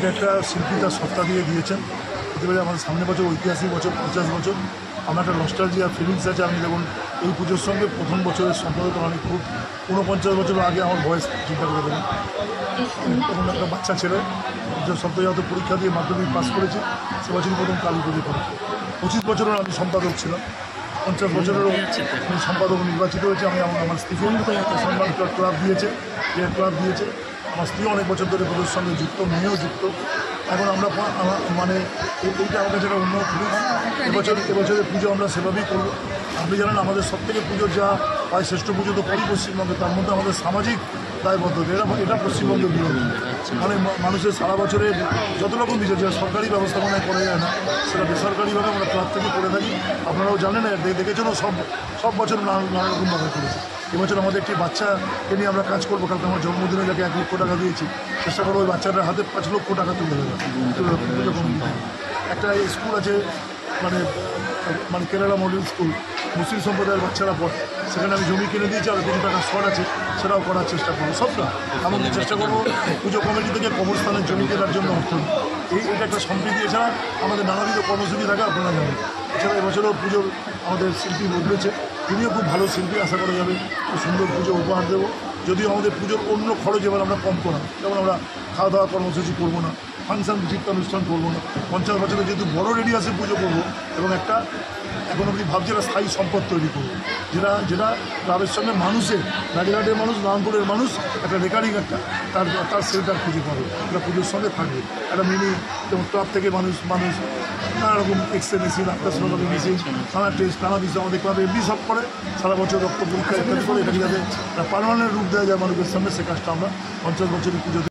এটা একটা শিল্পী তার সত্তা দিয়ে দিয়েছেন। হতে পারে আমাদের সামনে বছর ঐতিহাসিক বছর 50 বছর, আমার একটা নস্টালজিয়া ফিলিংস আছে। আমি দেখুন এই পুজোর সঙ্গে প্রথম বছরের সম্পর্ক আমি খুব 49 বছর আগে আমার বয়স চিন্তা করে দেবেন। তখন একটা বাচ্চা ছেলে সপ্তাহে পরীক্ষা দিয়ে মাধ্যমিক পাস করেছি, সে বছরই প্রথম কালী পুজো করেছি। 25 বছরের আমি সম্পাদক ছিলাম, 50 বছরেরও আমি সম্পাদক নির্বাচিত হয়েছে। আমি আমার স্ত্রীকে সম্মান ক্লাব দিয়েছে, যে ক্লাব দিয়েছে। আমার স্ত্রী অনেক বছর ধরে পুজোর সঙ্গে যুক্ত, মেয়েও যুক্ত। এখন আমরা মানে এইটা আমার কাছে একটা অন্য ফিলিংস। এবছরের পুজো আমরা সেভাবেই করবো। আপনি জানেন আমাদের সবথেকে পুজোর যা হয় শ্রেষ্ঠ পুজো তো করি পশ্চিমবঙ্গে, তার মধ্যে আমাদের সামাজিক দায়বদ্ধতা এটা পশ্চিমবঙ্গের বিরোধী। মানে মানুষের সারা বছরের যত রকম বিষয় যেটা সরকারি ব্যবস্থাপনায় করা যায় না, সেটা বেসরকারিভাবে আমরা ক্লাব থেকে করে থাকি। আপনারাও জানেন, দেখেছেন সব বছর নানা রকমভাবে করেছি। এবছর আমাদের একটি বাচ্চাকে নিয়ে আমরা কাজ করবো। কালকে আমার জন্মদিনে যাকে 1 লক্ষ টাকা দিয়েছি, চেষ্টা করবো ওই বাচ্চাটার হাতে 5 লক্ষ টাকা তুলে দেবে। একটা স্কুল আছে মানে কেরালা মডেল স্কুল, মুসলিম সম্প্রদায়ের বাচ্চারা পড়ে, সেখানে আমি জমি কিনে দিয়েছি। আর কিছু টাকা শর্ট আছে, সেটাও করার চেষ্টা করবো। সবটা এমনকি চেষ্টা করবো পুজো কমিটি থেকে কবরস্থানের জমি কেনার জন্য অর্থ। এটা একটা সম্প্রীতি। এছাড়া আমাদের নানাবিধ কর্মসূচি থাকে, আপনারা জানেন। এছাড়া এবছরও পুজোর আমাদের শিল্পী বদলেছে, তিনিও খুব ভালো শিল্পী। আশা করা যাবে খুব সুন্দর পুজো উপহার দেবো। যদিও আমাদের পুজোর অন্য খরচ এবার আমরা কম করা, যেমন আমরা খাওয়া দাওয়া কর্মসূচি করবো না, ফাংশন শিক্ষা অনুষ্ঠান করবো না। 50 বছরে যেহেতু বড় রেডিয়াসে পুজো করবো, এবং একটা এখন অবধি ভাবছি একটা স্থায়ী সম্পদ তৈরি করবো, যেটা ক্লাবের সঙ্গে মানুষের, রাজঘাটের মানুষ, নারায়ণপুরের মানুষ একটা রেকারিং একটা তার সেলটার খুঁজে পাবে। এটা পুজোর সঙ্গে থাকবে। একটা মিনি যেমন ক্লাব থেকে মানুষ নানা রকম এক্সরে মেশিন, আল্ট্রাসোনোগ্রাফি মেশিন, নানা টেস্ট, নানা বিষয় আমাদের ক্লাবে এমনি সব করে সারা বছর রক্ত পরীক্ষা ইত্যাদি করে। এটাকে যাতে পার্মানেন্ট রূপ দেওয়া যায় মানুষের সামনে, সে কাজটা আমরা 50 বছরের পুজোতে